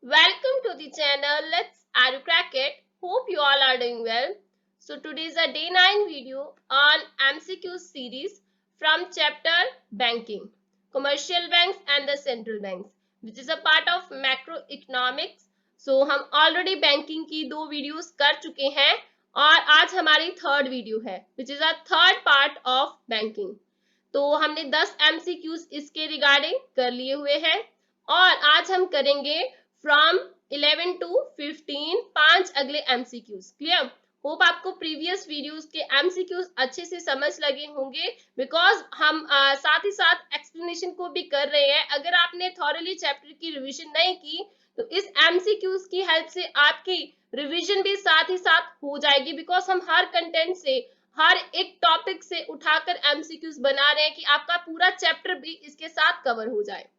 Welcome to the channel. Let's crack it. Hope you all are doing well. So today is a day 9 video on MCQ series from chapter Banking, Commercial Banks and the Central Banks, which is a part of Macroeconomics. So हम already banking की दो videos कर चुके हैं और आज हमारी third video है which is a third part of banking. तो हमने 10 MCQs इसके रिगार्डिंग कर लिए हुए हैं और आज हम करेंगे फ्रॉम 11 टू 15 5 अगले एमसीक्यूज। क्लियर? होप आपको प्रीवियस वीडियोस के एमसीक्यूज अच्छे से समझ लगे होंगे बिकॉज हम साथ ही साथ एक्सप्लेनेशन को भी कर रहे हैं। अगर आपने थॉरली चैप्टर की रिवीजन नहीं की तो इस एमसीक्यूज की हेल्प से आपकी रिवीजन भी साथ ही साथ हो जाएगी बिकॉज हम हर कंटेंट से हर एक टॉपिक से उठाकर एमसीक्यूज बना रहे हैं कि आपका पूरा चैप्टर भी इसके साथ कवर हो जाए।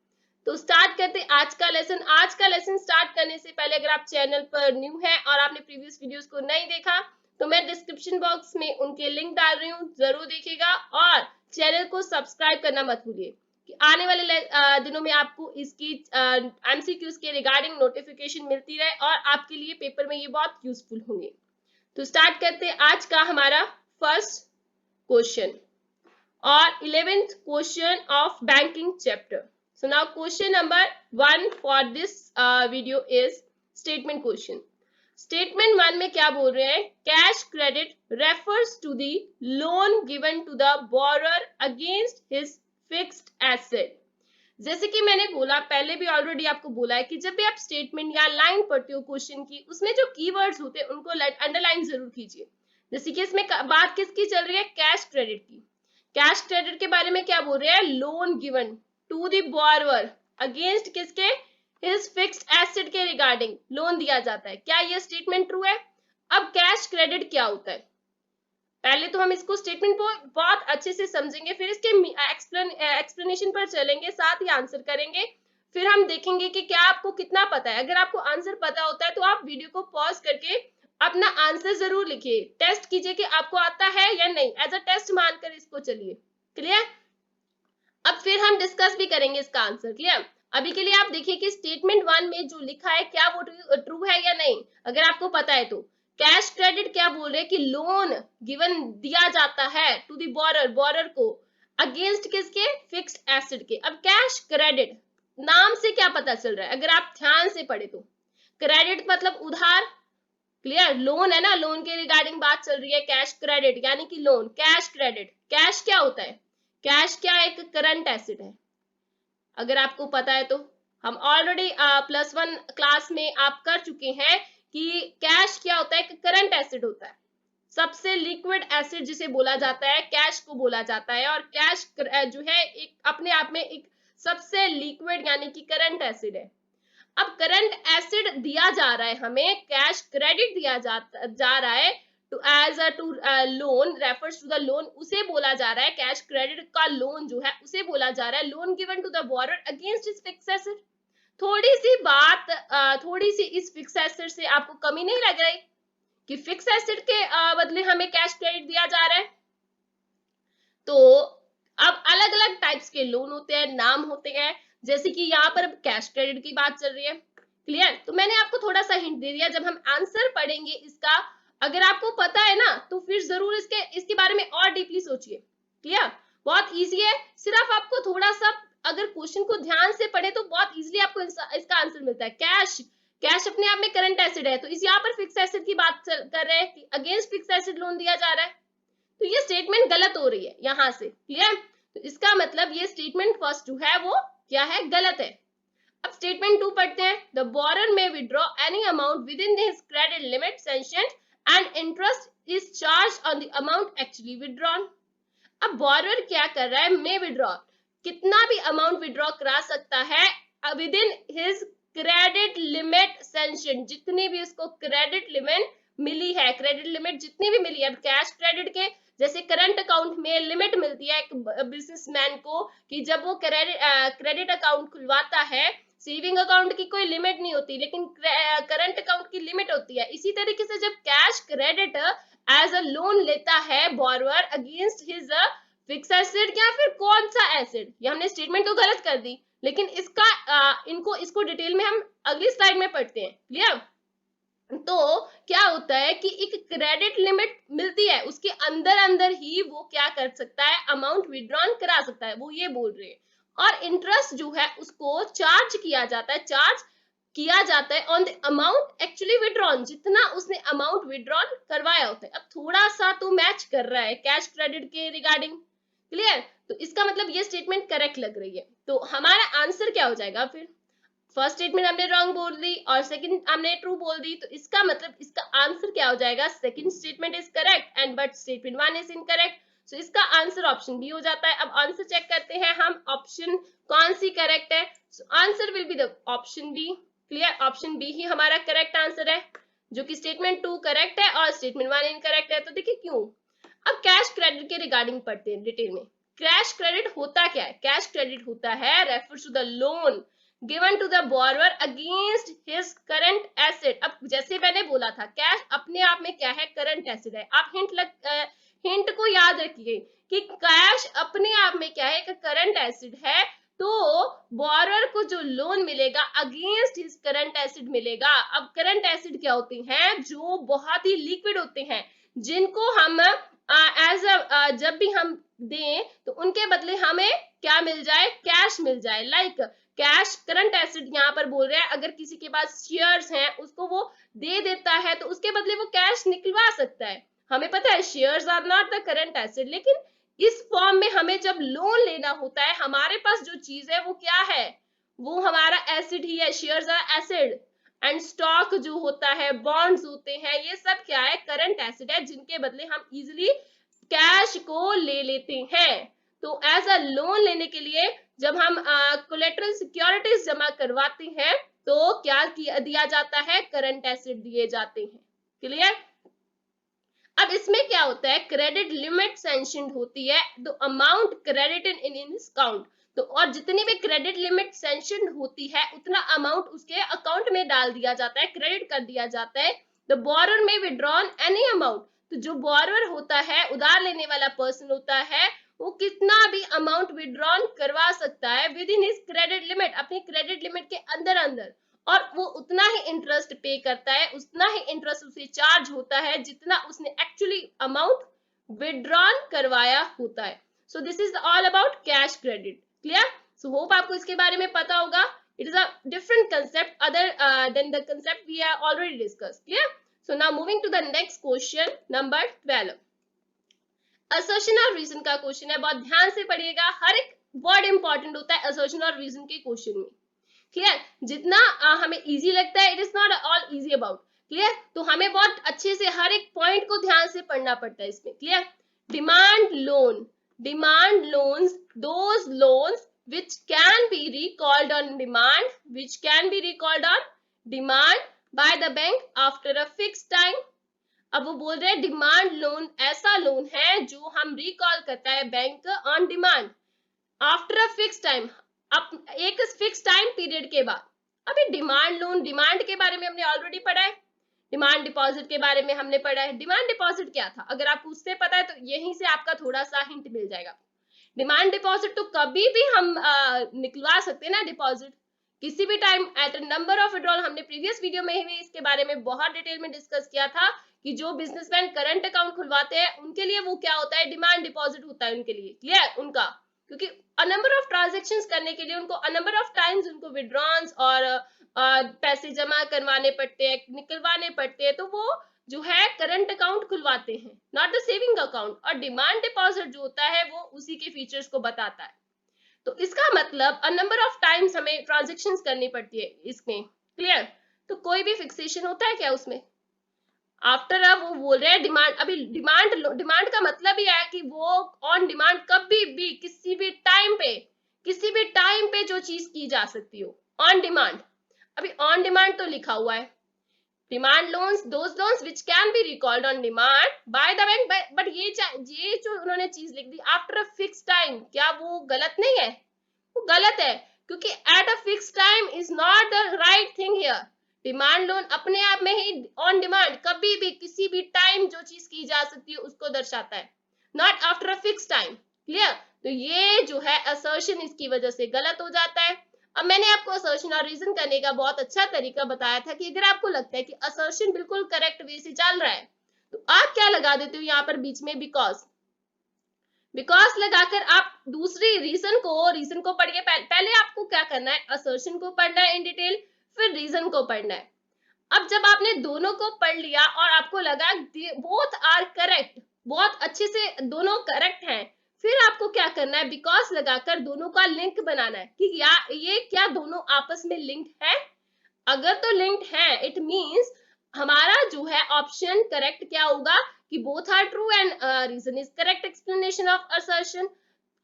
तो स्टार्ट करते आज का लेसन। आज का लेसन स्टार्ट करने से पहले अगर आप चैनल पर न्यू हैं और आपने प्रीवियस वीडियोस को नहीं देखा तो मैं डिस्क्रिप्शन बॉक्स में उनके लिंक डाल रही हूँ, जरूर देखिएगा और चैनल को सब्सक्राइब करना मत भूलिए कि आने वाले दिनों में आपको इसकी एमसीक्यूज के रिगार्डिंग नोटिफिकेशन मिलती रहे और आपके लिए पेपर में ये बहुत यूजफुल होंगे। तो स्टार्ट करते हैं आज का हमारा फर्स्ट क्वेश्चन और 11th question of banking chapter. So now question number 1 for this video is statement question. Statement 1 में क्या बोल रहे हैं? Cash credit refers to the loan given to the borrower against his fixed asset. जैसे कि मैंने बोला पहले भी ऑलरेडी आपको बोला है कि जब भी आप स्टेटमेंट या लाइन पढ़ते हो क्वेश्चन की उसमें जो कीवर्ड्स होते हैं उनको अंडरलाइन जरूर कीजिए। जैसे कि इसमें बात किसकी चल रही है? कैश क्रेडिट की। कैश क्रेडिट के बारे में क्या बोल रहे हैं? Loan given to the borrower against किसके? हिज फिक्स्ड एसेट के रिगार्डिंग लोन दिया जाता है। क्या ये स्टेटमेंट ट्रू है? अब कैश क्रेडिट क्या होता है पहले तो हम इसको स्टेटमेंट को बहुत अच्छे से समझेंगे, फिर इसके एक्सप्लेनेशन पर चलेंगे, साथ ही आंसर करेंगे, फिर हम देखेंगे कि क्या आपको कितना पता है। अगर आपको आंसर पता होता है तो आप वीडियो को पॉज करके अपना आंसर जरूर लिखिए, टेस्ट कीजिए कि आपको आता है या नहीं, एज अ टेस्ट मानकर इसको चलिए। क्लियर? अब फिर हम डिस्कस भी करेंगे इसका आंसर। क्लियर? अभी के लिए आप देखिए कि स्टेटमेंट 1 में जो लिखा है क्या वो ट्रू है या नहीं, अगर आपको पता है तो। कैश क्रेडिट क्या बोल रहे हैं कि लोन गिवन दिया जाता है टू दी बोरर को अगेंस्ट किसके? फिक्स्ड एसेट के। अब कैश क्रेडिट नाम से क्या पता चल रहा है अगर आप ध्यान से पढ़े तो? क्रेडिट मतलब उधार। क्लियर? लोन है ना, लोन के रिगार्डिंग बात चल रही है। कैश क्रेडिट यानी कि लोन। कैश क्रेडिट, कैश क्या होता है? कैश क्या एक करंट एसेट है अगर आपको पता है तो। हम ऑलरेडी +1 क्लास में आप कर चुके हैं कि कैश क्या होता है? करंट एसेट होता है, सबसे लिक्विड एसिड जिसे बोला जाता है कैश को बोला जाता है। और कैश जो है एक अपने आप में एक सबसे लिक्विड यानी कि करंट एसिड है। अब करंट एसिड दिया जा रहा है हमें, कैश क्रेडिट दिया जा रहा है to as a to loan refers to the loan, उसे बोला जा रहा है कैश क्रेडिट का लोन जो है उसे बोला जा रहा है loan given to the borrower against his fixed asset. थोड़ी सी बात थोड़ी सी इस फिक्स्ड एसेट से आपको कमी नहीं लग रही कि फिक्स एसेट के बदले हमें कैश क्रेडिट दिया जा रहा है? तो अब अलग अलग टाइप्स के लोन होते हैं, नाम होते हैं, जैसे कि यहाँ पर कैश क्रेडिट की बात चल रही है। क्लियर? तो मैंने आपको थोड़ा सा हिंट दे दिया, जब हम आंसर पढ़ेंगे इसका अगर आपको पता है ना तो फिर जरूर इसके बारे में और डीपली सोचिए। क्लियर? बहुत इजी है, सिर्फ आपको थोड़ा सा अगर क्वेश्चन को ध्यान से पढ़े तो बहुत इजीली आपको इसका आंसर मिलता है। कैश, कैश अपने आप में करंट एसिड है, तो इस यहाँ पर फिक्स एसिड की बात कर रहे हैं कि अगेंस्ट फिक्स एसिड लोन दिया जा रहा है, तो ये स्टेटमेंट गलत हो रही है यहां से। क्लियर? तो इसका मतलब ये स्टेटमेंट फर्स्ट जो है वो क्या है? गलत है। अब स्टेटमेंट 2 पढ़ते हैं। द बोरर में withdraw any amount with in his credit limit sanctioned and interest is charge on the amount actually withdrawn. अब बोरर क्या कर रहा है? मे विड्रॉ, कितना भी अमाउंट विड्रॉ करा सकता है with in his credit limit sanction, जितनी भी उसको क्रेडिट लिमिट मिली है, क्रेडिट लिमिट जितनी भी मिली है। अब कैश क्रेडिट के जैसे करंट अकाउंट में लिमिट मिलती है एक बिजनेसमैन को कि जब वो क्रेडिट अकाउंट खुलवाता है, सेविंग अकाउंट की कोई लिमिट नहीं होती लेकिन करंट अकाउंट की लिमिट होती है। इसी तरीके से जब cash credit as a loan लेता है borrower against his fix asset या फिर कौन सा एसेट, ये हमने स्टेटमेंट तो गलत कर दी, लेकिन इसको डिटेल में हम अगली स्लाइड में पढ़ते हैं। क्लियर? तो क्या होता है कि एक क्रेडिट लिमिट मिलती है, उसके अंदर अंदर ही वो क्या कर सकता है, अमाउंट विड्रॉन करा सकता है, वो ये बोल रहे हैं। और इंटरेस्ट जो है उसको चार्ज किया जाता है on the amount actually withdrawn, जितना उसने अमाउंट विड्रॉन करवाया होता है। अब थोड़ा सा तो मैच कर रहा है कैश क्रेडिट के रिगार्डिंग। क्लियर? तो इसका मतलब ये स्टेटमेंट करेक्ट लग रही है। तो हमारा आंसर क्या हो जाएगा फिर? फर्स्ट स्टेटमेंट हमने रॉन्ग बोल दी और सेकंड हमने ट्रू बोल दी, तो इसका मतलब इसका आंसर क्या हो जाएगा? Second statement is correct and but statement 1 is incorrect. So इसका आंसर ऑप्शन बी हो जाता है। अब आंसर चेक करते हैं हम, ऑप्शन कौन सी करेक्ट है। So answer will be the option B. Clear? Option B ही हमारा करेक्ट आंसर है, जो कि स्टेटमेंट 2 करेक्ट है और स्टेटमेंट 1 इनकरेक्ट है। तो देखिए क्यों। अब कैश क्रेडिट के रिगार्डिंग पढ़ते हैं डिटेल में। कैश क्रेडिट होता क्या है? कैश क्रेडिट होता है refers to the loan given to the borrower against his current asset. अब जैसे मैंने बोला था, कैश अपने आप में क्या है? करंट एसेट है। आप हिंट को याद रखिए कि कैश अपने आप में क्या है? एक करंट एसेट है। तो बोरोवर को जो लोन मिलेगा अगेंस्ट हिज करंट एसेट मिलेगा। अब करंट एसेट क्या होते हैं? जो बहुत ही लिक्विड होते हैं, जिनको हम जब भी हम दें तो उनके बदले हमें क्या मिल जाए? कैश मिल जाए। लाइक कैश करंट एसेट यहाँ पर बोल रहे हैं, अगर किसी के पास शेयर्स हैं उसको वो दे देता है तो उसके बदले वो कैश निकलवा सकता है। हमें पता है shares are not the current asset, लेकिन इस फॉर्म में हमें जब लोन लेना होता है, हमारे पास जो चीज है वो क्या है? वो हमारा एसिड ही है। Shares are asset and stock जो होता है, बॉन्ड्स होते हैं, ये सब क्या है? करंट एसिड है, जिनके बदले हम इजिली कैश को ले लेते हैं। तो एज अ लोन लेने के लिए जब हम कोलेटरल सिक्योरिटीज जमा करवाते हैं तो क्या दिया जाता है? करंट एसेट दिए जाते हैं। क्लियर? अब इसमें क्या होता है? क्रेडिट लिमिट सैंक्शन होती है, the amount credited in account. तो और जितनी भी क्रेडिट लिमिट सैंक्शन होती है उतना अमाउंट उसके अकाउंट में डाल दिया जाता है, क्रेडिट कर दिया जाता है। द बोरोवर में विड्रॉन एनी अमाउंट। तो जो बोरोवर होता है, उधार लेने वाला पर्सन होता है, वो कितना भी अमाउंट विड्रॉन करवा सकता है with in his credit limit, अपनी क्रेडिट लिमिट के अंदर अंदर, और वो उतना ही इंटरेस्ट पे करता है, उतना ही इंटरेस्ट उसे चार्ज होता है जितना उसने एक्चुअली अमाउंट विड्रॉन करवाया होता है। So this is all about cash credit. Clear? So hope आपको इसके बारे में पता होगा। It is a different concept other than the concept we have already discussed. Clear? So now moving to the next question number 12। Assertion और reason का क्वेश्चन है, बहुत ध्यान से पढ़िएगा, हर एक वर्ड इंपॉर्टेंट होता है असर्शन और रीजन के क्वेश्चन में। क्लियर? जितना हमें इजी लगता है, it is not all easy about. Clear? तो हमें बहुत अच्छे से हर एक पॉइंट को ध्यान से पढ़ना पड़ता है इसमें। Clear? Demand loan, demand loans, those loans which can be recalled on demand, which can be recalled on demand by the bank after a fixed time। अब वो बोल रहे हैं डिमांड लोन ऐसा लोन है जो हम रिकॉल करता है bank on demand after a fix time, अब एक फिक्स टाइम पीरियड के बाद। अभी डिमांड लोन, डिमांड के बारे में हमने ऑलरेडी पढ़ा है, डिमांड डिपॉजिट के बारे में हमने पढ़ा है। डिमांड डिपॉजिट क्या था? अगर आपको उससे पता है तो यहीं से आपका थोड़ा सा हिंट मिल जाएगा। डिमांड डिपॉजिट तो कभी भी हम निकलवा सकते हैं ना, डिपॉजिट किसी भी time at number of withdrawal. हमने प्रीवियस वीडियो में ही इसके बारे में बहुत डिटेल में डिस्कस किया था कि जो बिजनेसमैन करंट अकाउंट खुलवाते हैं उनके लिए वो क्या होता है? डिमांड डिपॉजिट होता है उनके लिए। क्लियर? उनका क्योंकि अ नंबर ऑफ ट्रांजेक्शन्स करने के लिए उनको अ नंबर ऑफ टाइम्स उनको विड्रॉन्स और पैसे जमा करवाने पड़ते हैं, निकलवाने पड़ते हैं, तो वो जो है करंट अकाउंट खुलवाते हैं, नॉट द सेविंग अकाउंट। और डिमांड डिपॉजिट जो होता है वो उसी के फीचर्स को बताता है। तो इसका मतलब अ नंबर ऑफ टाइम्स हमें ट्रांजेक्शन्स करनी पड़ती है इसमें। क्लियर? तो कोई भी फिक्सेशन होता है क्या उसमें? आफ्टर अब वो बोल रहे हैं डिमांड, अभी डिमांड का मतलब ही है कि वो ऑन डिमांड कभी भी किसी भी टाइम पे जो चीज की जा सकती हो, ऑन डिमांड। अभी ऑन डिमांड तो लिखा हुआ है, demand loans, those loans which can be recalled on demand by the bank, but ये जो उन्होंने चीज लिख दी आफ्टर अ फिक्स टाइम, क्या वो गलत नहीं है? वो गलत है, क्योंकि at a fix time is not the right thing here. Demand loan अपने आप में ही ऑन डिमांड कभी भी किसी भी टाइम जो चीज की जा सकती है उसको दर्शाता है, not after a fix time. Clear? तो ये जो है असर्शन इसकी वजह से गलत हो जाता है। अब मैंने आपको असर्शन और रीजन करने का बहुत अच्छा तरीका बताया था कि अगर आपको लगता है कि असर्शन बिल्कुल करेक्ट वे से चल रहा है तो आप क्या लगा देते हो यहाँ पर बीच में बिकॉज लगाकर आप दूसरी रीजन को पढ़िए। पहले आपको क्या करना है, असर्शन को पढ़ना है इन डिटेल, फिर रीजन को पढ़ना है। अब जब आपने दोनों को पढ़ लिया और आपको लगा बोथ आर करेक्ट, बहुत अच्छे से दोनों करेक्ट हैं, फिर आपको क्या करना है, बिकॉज लगाकर दोनों का लिंक बनाना है कि ये क्या दोनों आपस में लिंक्ड है। अगर तो लिंक्ड है इट मींस हमारा जो है ऑप्शन करेक्ट क्या होगा कि both are true and reason is correct explanation of assertion.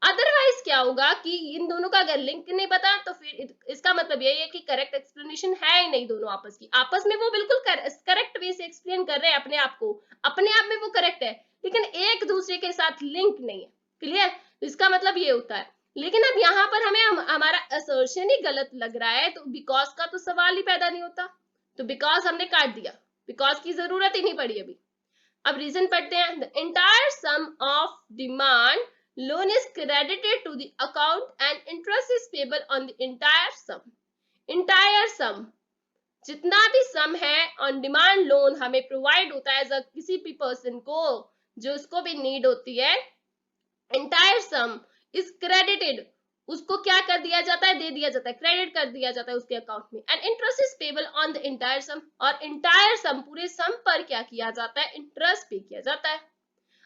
Otherwise क्या होगा कि इन दोनों का अगर लिंक नहीं पता तो फिर इसका मतलब यही है कि करेक्ट एक्सप्लेनेशन है ही नहीं। दोनों आपस में वो बिल्कुल करेक्ट वे से एक्सप्लेन कर रहे हैं अपने आप को, अपने आप में वो करेक्ट है, लेकिन एक दूसरे के साथ लिंक नहीं है। क्लियर? तो इसका मतलब ये होता है। लेकिन अब यहाँ पर हमें हमारा असर्शन ही गलत लग रहा है तो बिकॉज का तो सवाल ही पैदा नहीं होता, तो बिकॉज हमने काट दिया, बिकॉज की जरूरत ही नहीं पड़ी अभी। अब रीजन पढ़ते हैं। The entire sum of demand loan is credited to the account and interest is payable on the entire sum जितना भी सम है ऑन डिमांड लोन हमें प्रोवाइड होता है किसी भी पर्सन को जो उसको भी नीड होती है, एंटायर सम इज क्रेडिटेड, उसको क्या कर दिया जाता है, दे दिया जाता है, क्रेडिट कर दिया जाता है उसके अकाउंट में। And interest is payable on the entire sum, और एंटायर सम पूरे सम पर क्या किया जाता है, इंटरेस्ट पे किया जाता है।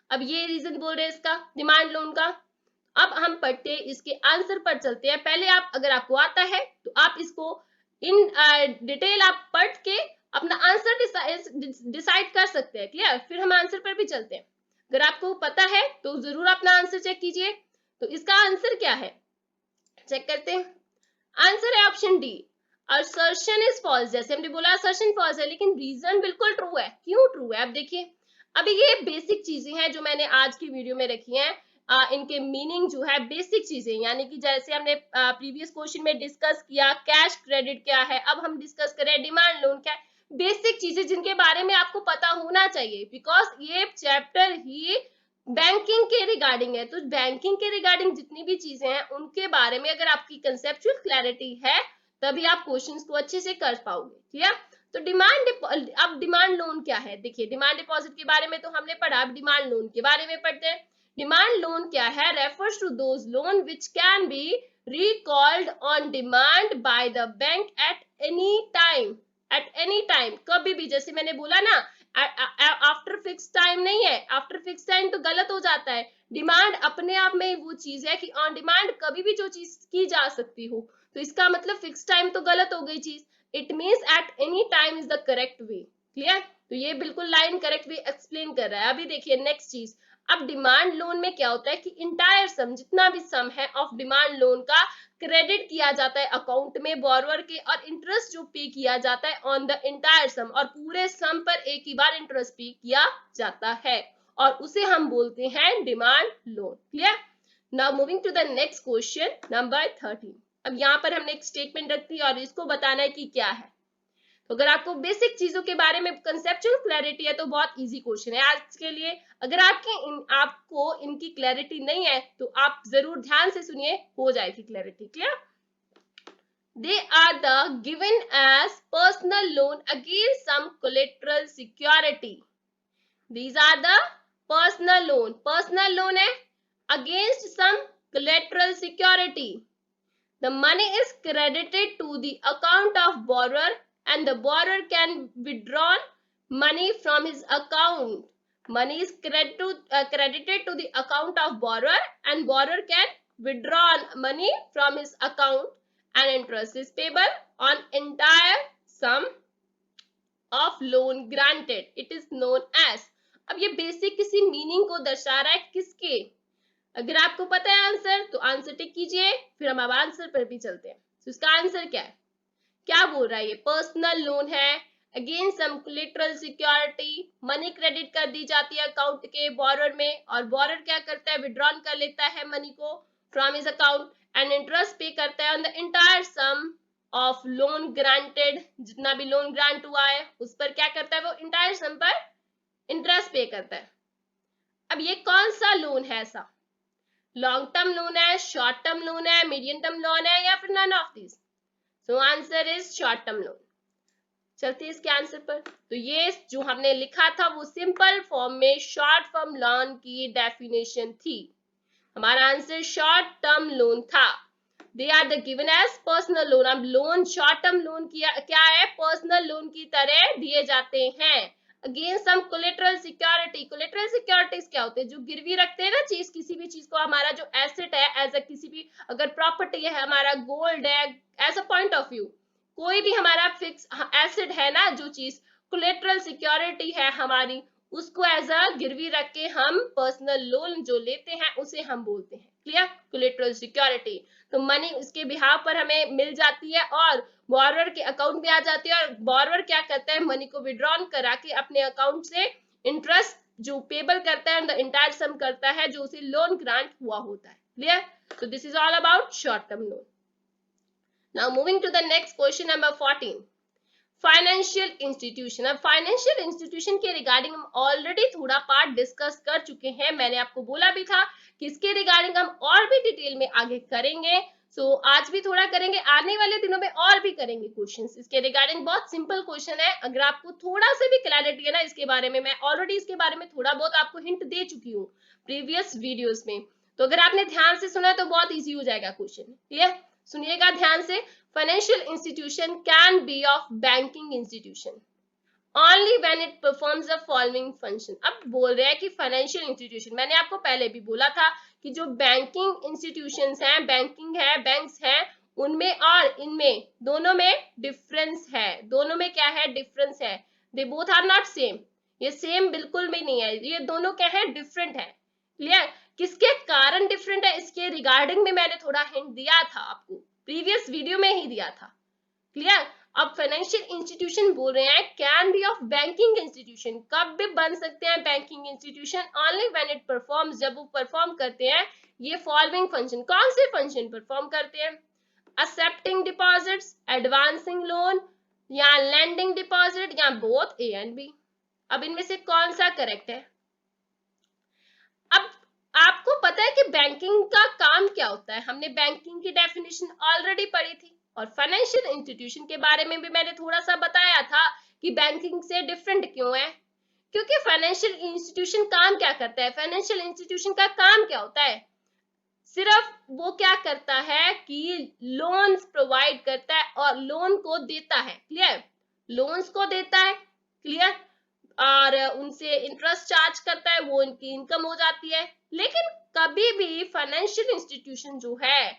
अब ये रीजन बोल रहे हैं इसका डिमांड लोन का। अब हम पढ़ते हैं इसके आंसर पर चलते हैं। पहले आप अगर आपको आता है तो आप इसको इन डिटेल आप पढ़ के अपना आंसर डिसाइड कर सकते हैं। क्लियर? फिर हम आंसर पर भी चलते हैं। अगर आपको पता है तो जरूर अपना आंसर चेक कीजिए। तो इसका आंसर क्या है चेक करते हैं। आंसर है option D, assertion is false. जैसे हमने बोला असर्शन फॉल्स है, लेकिन रीजन बिल्कुल ट्रू है। क्यों ट्रू है? अब देखिए, अभी ये बेसिक चीजें हैं जो मैंने आज की वीडियो में रखी हैं। इनके मीनिंग जो है बेसिक चीजें, यानी कि जैसे हमने प्रीवियस क्वेश्चन में डिस्कस किया कैश क्रेडिट क्या है, अब हम डिस्कस करें डिमांड लोन क्या है। बेसिक चीजें जिनके बारे में आपको पता होना चाहिए, बिकॉज ये चैप्टर ही बैंकिंग के रिगार्डिंग है। तो बैंकिंग के रिगार्डिंग जितनी भी चीजें हैं उनके बारे में अगर आपकी कंसेप्चुअल क्लैरिटी है तभी आप क्वेश्चंस को अच्छे से कर पाओगे। ठीक है? तो अब डिमांड लोन क्या है, देखिए डिमांड डिपॉजिट के बारे में तो हमने पढ़ा, अब डिमांड लोन के बारे में पढ़ते हैं। डिमांड लोन क्या है? Refers to those loan which can be recalled on demand by the bank at any time, कभी भी। जैसे मैंने बोला ना, आफ्टर फिक्स टाइम नहीं है, आफ्टर फिक्स टाइम तो गलत हो जाता है। डिमांड अपने आप में वो चीज है कि ऑन डिमांड कभी भी जो चीज की जा सकती हो, तो इसका मतलब फिक्स टाइम तो गलत हो गई चीज। It means eight any time is the correct way. Clear? तो ये बिल्कुल लाइन करेक्ट वे एक्सप्लेन कर रहा है। अभी देखिए नेक्स्ट चीज, अब डिमांड लोन में क्या होता है कि इंटायर सम, जितना भी सम है ऑफ डिमांड लोन का क्रेडिट किया जाता है अकाउंट में बोरोवर के, और इंटरेस्ट जो पे किया जाता है ऑन द इंटायर सम, और पूरे सम पर एक ही बार इंटरेस्ट पे किया जाता है, और उसे हम बोलते हैं demand loan. Clear? Now moving to the next question number 13। अब यहाँ पर हमने एक स्टेटमेंट रखी और इसको बताना है कि क्या है। तो अगर आपको बेसिक चीजों के बारे में कंसेप्चुअल क्लैरिटी है तो बहुत इजी क्वेश्चन है आज के लिए। अगर आपको इनकी क्लैरिटी नहीं है तो आप जरूर ध्यान से सुनिए, हो जाएगी clarity. Clear? They are the given as personal loan against some collateral security. These are the personal loan. Personal loan है against some collateral security. The money is credited to the account of borrower and the borrower can withdraw money from his account. Money is credited to the account of borrower and borrower can withdraw money from his account and interest is payable on entire sum of loan granted. It is known as. अब ये basic किसी meaning को दर्शा रहा है किसके? अगर आपको पता है आंसर तो आंसर टिक कीजिए, फिर हम अब आंसर पर भी चलते हैं। तो इसका आंसर क्या है, क्या बोल रहा है? ये पर्सनल लोन है against some collateral security, money credit कर दी जाती है अकाउंट के बोरर में, और बोरर क्या करता है, विड्रॉन कर लेता है मनी को from his account and interest pay करता है on the entire sum of loan granted. जितना भी लोन ग्रांट हुआ है उस पर क्या करता है, वो एंटायर सम पर इंटरेस्ट पे करता है। अब ये कौन सा लोन है ऐसा? लॉन्ग टर्म लोन है, शॉर्ट टर्म लोन है, मीडियम टर्म लोन है, या फिर none of this? So answer is short term loan. चलते इसके आंसर पर। तो ये जो हमने लिखा था वो सिंपल फॉर्म में शॉर्ट टर्म लोन की डेफिनेशन थी। हमारा आंसर शॉर्ट टर्म लोन था। They are the given as personal loan. अब लोन शॉर्ट टर्म लोन क्या है, पर्सनल लोन की तरह दिए जाते हैं against some collateral security. Collateral securities क्या होते हैं, जो गिरवी रखते हैं ना चीज, किसी भी चीज को, हमारा जो एसेट है एज अ किसी भी अगर प्रॉपर्टी है, हमारा गोल्ड है, as a point of view कोई भी हमारा फिक्स एसेट है ना, जो चीज कोलेटरल सिक्योरिटी है हमारी, उसको एज अ गिरवी रख के हम पर्सनल लोन जो लेते हैं उसे हम बोलते हैं क्लियर, कोलेटरल सिक्योरिटी। तो मनी उसके बिहाव पर हमें मिल जाती है और बॉर्डर के अकाउंट में आ जाती है, और बॉर्डर क्या करता है, मनी को विड्रॉन करा के अपने अकाउंट से इंटरेस्ट जो पेबल करता है, द इंटायर सम करता है जो उसे लोन ग्रांट हुआ होता है क्लियर। तो this is all about short term loan. Now moving to the next question number 14, financial institution. अब फाइनेंशियल इंस्टीट्यूशन के रिगार्डिंग हम ऑलरेडी थोड़ा पार्ट डिस्कस कर चुके हैं, मैंने आपको बोला भी था कि इसके रिगार्डिंग हम और भी डिटेल में आगे करेंगे। सो आज भी थोड़ा करेंगे, आने वाले दिनों में और भी करेंगे क्वेश्चंस इसके रिगार्डिंग। बहुत सिंपल क्वेश्चन है, अगर आपको थोड़ा सा भी क्लैरिटी है ना इसके बारे में, मैं ऑलरेडी इसके बारे में थोड़ा बहुत आपको हिंट दे चुकी हूँ प्रीवियस वीडियोस में, तो अगर आपने ध्यान से सुना तो बहुत ईजी हो जाएगा क्वेश्चन क्लियर। सुनिएगा ध्यान से। Financial institution can be of banking institution only when it performs the following function। अब बोल रहे हैं कि फाइनेंशियल इंस्टीट्यूशन, मैंने आपको पहले भी बोला था कि जो बैंकिंग इंस्टीट्यूशंस हैं, बैंकिंग है, बैंक्स हैं, उनमें और इनमें दोनों में डिफरेंस है। दोनों में क्या है, डिफरेंस है। They both are not same, ये सेम बिल्कुल भी नहीं है, ये दोनों क्या है, डिफरेंट है क्लियर। किसके कारण डिफरेंट है इसके रिगार्डिंग में मैंने थोड़ा हिंट दिया था आपको, प्रीवियस वीडियो में ही दिया था क्लियर। अब फाइनेंशियल इंस्टीट्यूशन बोल रहे हैं can be of banking institution, कब भी बन सकते हैं banking institution, only when it performs, जब वो परफॉर्म करते हैं ये फॉलोइंग फंक्शन। कौन से फंक्शन परफॉर्म करते हैं, एक्सेप्टिंग डिपॉजिट्स, एडवांसिंग लोन, या लैंडिंग डिपॉजिट, या बोथ ए एंड बी। अब इनमें से कौन सा करेक्ट है। अब आपको पता है कि बैंकिंग का काम क्या होता है, हमने बैंकिंग की डेफिनेशन ऑलरेडी पढ़ी थी, और फाइनेंशियल इंस्टीट्यूशन के बारे में भी मैंने थोड़ा सा बताया था कि बैंकिंग से डिफरेंट क्यों है, क्योंकि फाइनेंशियल इंस्टीट्यूशन काम क्या करता है, फाइनेंशियल इंस्टीट्यूशन का काम क्या होता है, सिर्फ वो क्या करता है कि लोन्स प्रोवाइड करता है और लोन को देता है क्लियर, लोन्स को देता है क्लियर, और उनसे इंटरेस्ट चार्ज करता है, वो इनकी इनकम हो जाती है। लेकिन कभी भी फाइनेंशियल इंस्टीट्यूशन जो है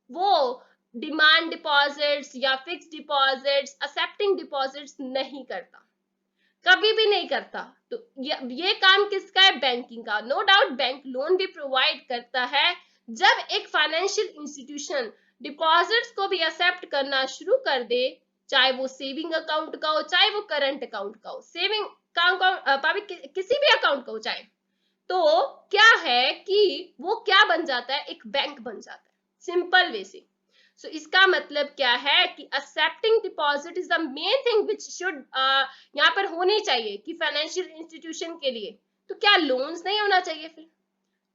वो डिमांड डिपॉजिट्स या फिक्स डिपॉजिट्स, एक्सेप्टिंग डिपॉजिट्स नहीं करता, कभी भी नहीं करता। तो ये काम किसका है, बैंकिंग का। नो डाउट बैंक लोन भी प्रोवाइड करता है, जब एक फाइनेंशियल इंस्टीट्यूशन डिपॉजिट्स को भी एक्सेप्ट करना शुरू कर दे, चाहे वो सेविंग अकाउंट का हो, चाहे वो करंट अकाउंट का हो, सेविंग अकाउंट किसी भी अकाउंट का हो चाहे, तो क्या है कि वो क्या बन जाता है, एक बैंक बन जाता है सिंपल वे से। सो इसका मतलब क्या है कि accepting deposit is the main thing which should यहाँ पर होनी चाहिए कि फाइनेंशियल इंस्टीट्यूशन के लिए। तो क्या लोन्स नहीं होना चाहिए, फिर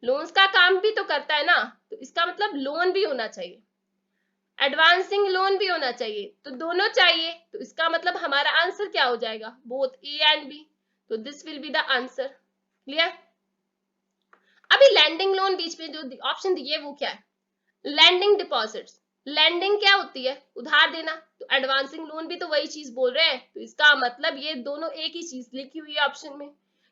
लोन्स का काम भी तो करता है ना, तो इसका मतलब लोन भी होना चाहिए, एडवांसिंग लोन भी होना चाहिए, तो दोनों चाहिए। तो इसका मतलब हमारा आंसर क्या हो जाएगा, बोथ ए एंड बी। तो this will be the answer clear. अभी लैंडिंग लोन बीच में जो ऑप्शन दिए वो क्या है, लैंडिंग डिपॉजिट्स। लैंडिंग क्या होती है, उधार देना, तो एडवांसिंग लोन भी तो वही चीज बोल रहे हैं, तो इसका मतलब ये दोनों एक ही चीज लिखी हुई है ऑप्शन में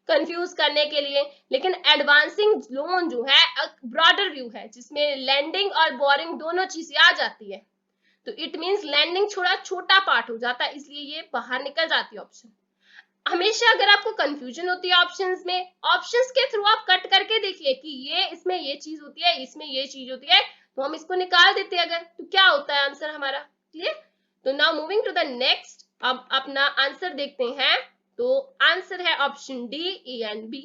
कंफ्यूज करने के लिए। लेकिन एडवांसिंग लोन जो है ब्रॉडर व्यू है, जिसमें लैंडिंग और बोरिंग दोनों चीजें आ जाती है, तो इट मींस लैंडिंग थोड़ा छोटा पार्ट हो जाता है, इसलिए ये बाहर निकल जाती है ऑप्शन। हमेशा अगर आपको कंफ्यूजन होती है ऑप्शंस में, ऑप्शंस के थ्रू आप कट करके देखिए कि ये इसमें ये चीज होती है, इसमें ये चीज होती है, तो हम इसको निकाल देते हैं अगर, तो क्या होता है आंसर हमारा क्लियर। तो now moving to the next, अब अपना आंसर देखते हैं। तो आंसर है option D, A and B.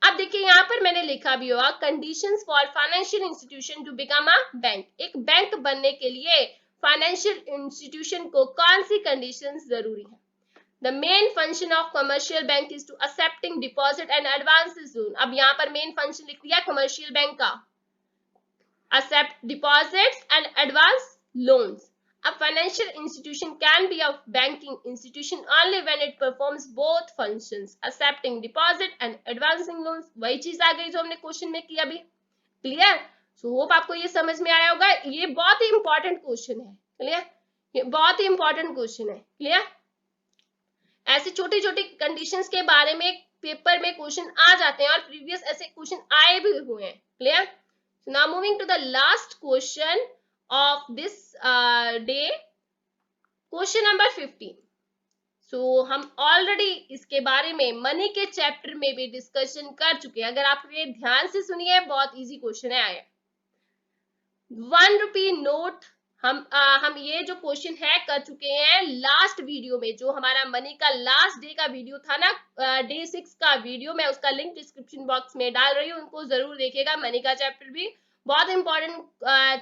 अब देखिए यहाँ पर मैंने लिखा भी हुआ conditions for financial institution to become a bank. एक बैंक बनने के लिए फाइनेंशियल इंस्टीट्यूशन को कौन सी कंडीशंस जरूरी है। The main function of commercial bank is to accepting deposit and advances loan। अब यहाँ पर मेन फंक्शन लिख दिया कमर्शियल बैंक का, accept deposits and advance loans। A financial institution can be a banking institution only when it performs both functions, accepting deposit and advancing loans. वही चीज आ गई जो हमने क्वेश्चन में की अभी। क्लियर? सो होप आपको ये समझ में आया होगा। ये बहुत ही इंपॉर्टेंट क्वेश्चन है। क्लियर? ये बहुत ही इंपॉर्टेंट क्वेश्चन है। क्लियर? ऐसे छोटी छोटी कंडीशंस के बारे में पेपर में क्वेश्चन आ जाते हैं और प्रीवियस ऐसे क्वेश्चन आए भी हुए हैं। Clear? So now moving to the last question of this day, question number 15। So हम ऑलरेडी इसके बारे में मनी के चैप्टर में भी डिस्कशन कर चुके हैं। अगर आप ये ध्यान से सुनिए, बहुत इजी क्वेश्चन है आया। 1 रुपी नोट हम ये जो क्वेश्चन है कर चुके हैं लास्ट वीडियो में, जो हमारा मनी का लास्ट डे का वीडियो था ना, डे 6 का वीडियो, मैं उसका लिंक डिस्क्रिप्शन बॉक्स में डाल रही हूँ, उनको जरूर देखिएगा। मनी का चैप्टर भी बहुत इंपॉर्टेंट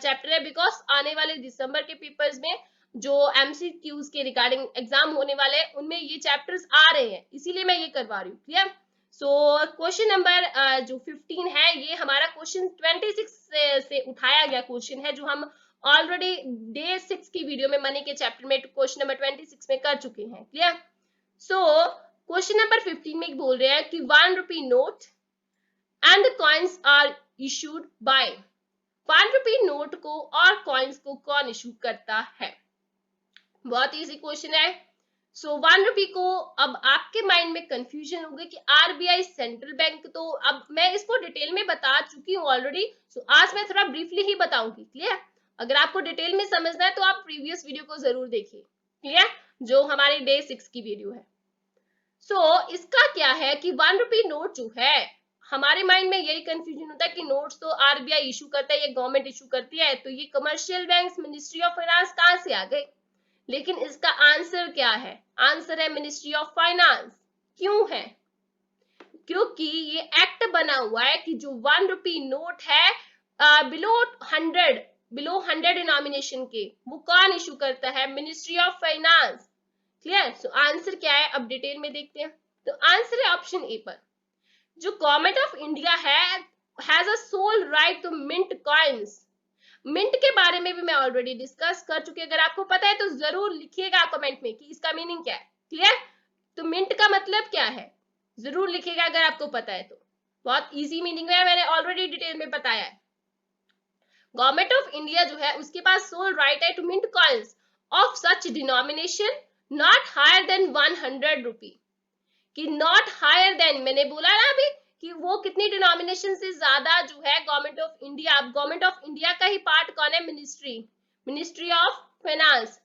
चैप्टर है, बिकॉज आने वाले दिसंबर के पेपर्स में जो एमसीक्यूज के रिगार्डिंग एग्जाम होने वाले हैं उनमें ये चैप्टर्स आ रहे हैं, इसीलिए मैं ये करवा रही हूँ। क्लियर? सो क्वेश्चन नंबर जो 15 है, ये हमारा क्वेश्चन 26 से उठाया गया क्वेश्चन है, जो हम ऑलरेडी डे 6 की वीडियो में मनी के चैप्टर में क्वेश्चन नंबर 26 में कर चुके हैं। क्लियर? सो क्वेश्चन नंबर 15 में बोल रहे हैं कि 1 rupee note and the coins are issued by. 1 rupee note को और कॉइन्स को कौन इशू करता है? बहुत इजी क्वेश्चन है। सो 1 रुपी को, अब आपके माइंड में कंफ्यूजन होगा कि आरबीआई सेंट्रल बैंक, तो अब मैं इसको डिटेल में बता चुकी हूँ ऑलरेडी। सो आज मैं थोड़ा ब्रीफली ही बताऊंगी। क्लियर? अगर आपको डिटेल में समझना है तो आप प्रीवियस वीडियो को जरूर देखिए। क्लियर? जो हमारी डे 6 की वीडियो है। सो इसका क्या है कि 1 रुपी नोट जो है, हमारे माइंड में यही कंफ्यूजन होता है कि नोट्स तो आरबीआई इशू करता है, ये गवर्नमेंट इशू करती है, तो ये commercial bank, ministry of finance कहां से आ गए? लेकिन इसका आंसर क्या है? आंसर है मिनिस्ट्री ऑफ फाइनेंस। क्यों है? क्योंकि ये एक्ट बना हुआ है कि जो 1 रुपी नोट है बिलो 100 डिनोमिनेशन के, वो कौन इशू करता है? Ministry of finance. Clear? So answer क्या है, अब डिटेल में देखते हैं। तो आंसर है ऑप्शन ए पर। जो government of India has a sole right to mint coins. Mint के बारे में भी मैं ऑलरेडी डिस्कस कर चुकी हूँ, अगर आपको पता है तो जरूर लिखिएगा कमेंट में कि इसका मीनिंग क्या है। क्लियर? तो मिंट का मतलब क्या है, जरूर लिखिएगा अगर आपको पता है तो। बहुत इजी मीनिंग है, मैंने ऑलरेडी डिटेल में बताया है। गवर्नमेंट ऑफ इंडिया जो है उसके पास सोल राइट है to mint coins of such denomination not higher than 100 rupee. कि नॉट हायर देन, मैंने बोला ना अभी कि वो कितनी डिनोमिनेशन से ज्यादा जो है गवर्नमेंट ऑफ इंडिया, अब गवर्नमेंट ऑफ इंडिया का ही पार्ट कौन है? Ministry of finance.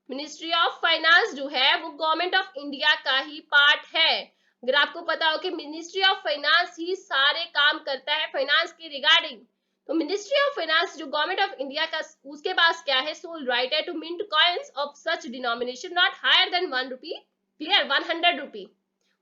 Ministry of finance जो है वो गवर्नमेंट ऑफ इंडिया का ही पार्ट है। अगर आपको पता हो कि मिनिस्ट्री ऑफ फाइनेंस ही सारे काम करता है फाइनेंस के रिगार्डिंग, तो मिनिस्ट्री ऑफ फाइनेंस जो गवर्नमेंट ऑफ इंडिया का, उसके पास क्या है? सोल राइट है to mint coins of such denomination not higher than 1 rupee. Clear? 100 rupee,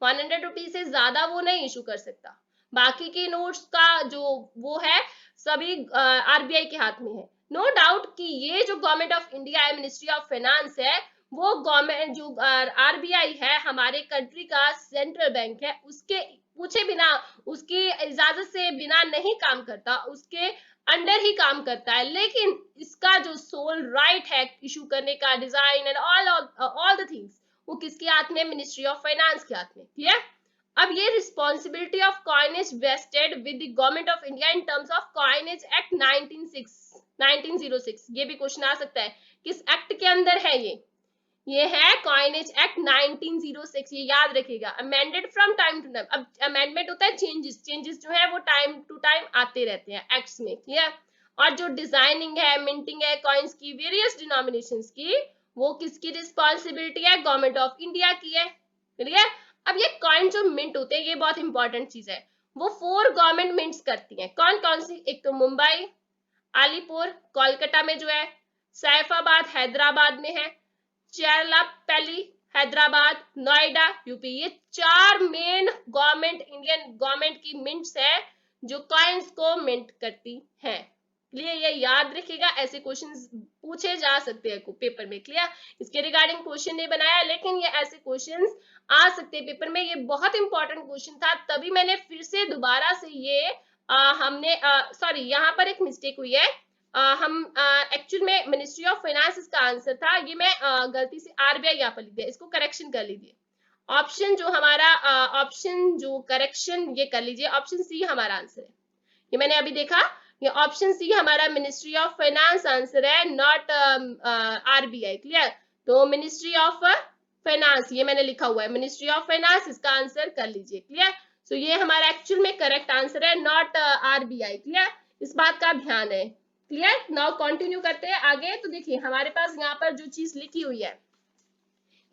100 rupee से ज्यादा वो नहीं इशू कर सकता। बाकी के नोट्स का जो वो है सभी आरबीआई के हाथ में है। नो डाउट कि ये जो गवर्नमेंट ऑफ इंडिया है, मिनिस्ट्री ऑफ फाइनेंस है, वो गवर्नमेंट जो आरबीआई है हमारे कंट्री का सेंट्रल बैंक है, उसके पूछे बिना, उसकी इजाजत से बिना नहीं काम करता, उसके अंडर ही काम करता है। लेकिन इसका जो सोल राइट है इशू करने का, design and all the things, वो किसके हाथ में? मिनिस्ट्री ऑफ फाइनेंस के हाथ में। क्लियर? अब ये responsibility of coinage wasted with the government of India in terms of coinage act 1906। ये भी क्वेश्चन आ सकता है, किस एक्ट के अंदर है ये है कॉइनेज एक्ट 1906। ये याद रखिएगा। Amended from time to time. अब अमेंडमेंट होता है चेंजेस जो है वो टाइम टू टाइम आते रहते हैं एक्ट्स में। क्लियर? और जो डिजाइनिंग है, मिंटिंग है कॉइन्स की, वेरियस डिनोमिनेशंस की, वो किसकी रिस्पॉन्सिबिलिटी है? गवर्नमेंट ऑफ इंडिया की है। क्लियर? अब ये कॉइन जो मिंट होते हैं, ये बहुत इंपॉर्टेंट चीज है। वो 4 गवर्नमेंट मिंट्स करती हैं। कौन कौन सी? एक तो मुंबई, अलीपुर कोलकाता में जो है, सैफाबाद हैदराबाद में है, चेरलापल्ली हैदराबाद, नोएडा यूपी। ये 4 मेन गवर्नमेंट, इंडियन गवर्नमेंट की मिंट्स है जो कॉइन्स को मिंट करती हैं। क्लियर? ये याद रखिएगा, ऐसे क्वेश्चंस पूछे जा सकते हैं पेपर में। क्लियर? इसके रिगार्डिंग क्वेश्चन नहीं बनाया, लेकिन ये ऐसे क्वेश्चंस आ सकते हैं पेपर में। ये बहुत इंपॉर्टेंट क्वेश्चन था, तभी मैंने फिर से दोबारा से ये हमने सॉरी, यहाँ पर एक मिस्टेक हुई है। हम एक्चुअल में मिनिस्ट्री ऑफ फाइनेंस इसका आंसर था, ये मैं गलती से आरबीआई यहाँ पर लिख दिया, इसको करेक्शन कर लीजिए। ऑप्शन जो हमारा ऑप्शन जो करेक्शन ये कर लीजिए, ऑप्शन सी हमारा आंसर है। ये मैंने अभी देखा, ये ऑप्शन सी हमारा मिनिस्ट्री ऑफ फाइनेंस आंसर है, नॉट आरबीआई। क्लियर? तो मिनिस्ट्री ऑफ फाइनेंस ये मैंने लिखा हुआ है, मिनिस्ट्री ऑफ फाइनेंस इसका आंसर कर लीजिए। क्लियर? सो ये हमारा एक्चुअल में करेक्ट आंसर है, नॉट आरबीआई। क्लियर? इस बात का ध्यान है। क्लियर? नाउ कंटिन्यू करते हैं आगे। तो देखिए हमारे पास यहाँ पर जो चीज लिखी हुई है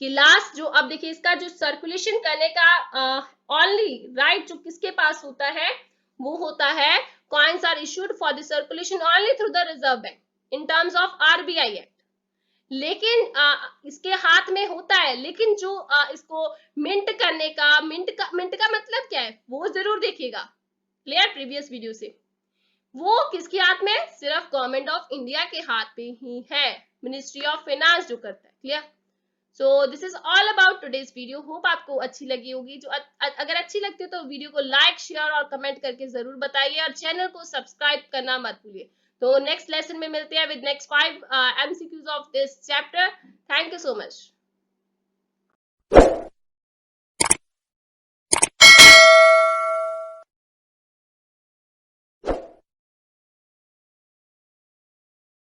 कि लास्ट जो, अब देखिए इसका जो सर्कुलेशन करने का ओनली राइट जो किसके पास होता है, वो होता है coins are issued for the circulation only through the reserve bank in terms of RBI act. लेकिन इसके हाथ में होता है, लेकिन जो इसको मिंट करने का, मिंट का मतलब क्या है वो जरूर देखिएगा क्लियर प्रीवियस वीडियो से। वो किसके हाथ में? सिर्फ गवर्नमेंट ऑफ इंडिया के हाथ पे ही है, मिनिस्ट्री ऑफ फाइनेंस जो करता है। Clear? So this is all about today's video. Hope आपको अच्छी लगी होगी। जो अगर अच्छी लगती है तो वीडियो को लाइक, शेयर और कमेंट करके जरूर बताइए, और चैनल को सब्सक्राइब करना मत भूलिए। तो नेक्स्ट लेसन में मिलते हैं with next 5 MCQs of this chapter. Thank you so much.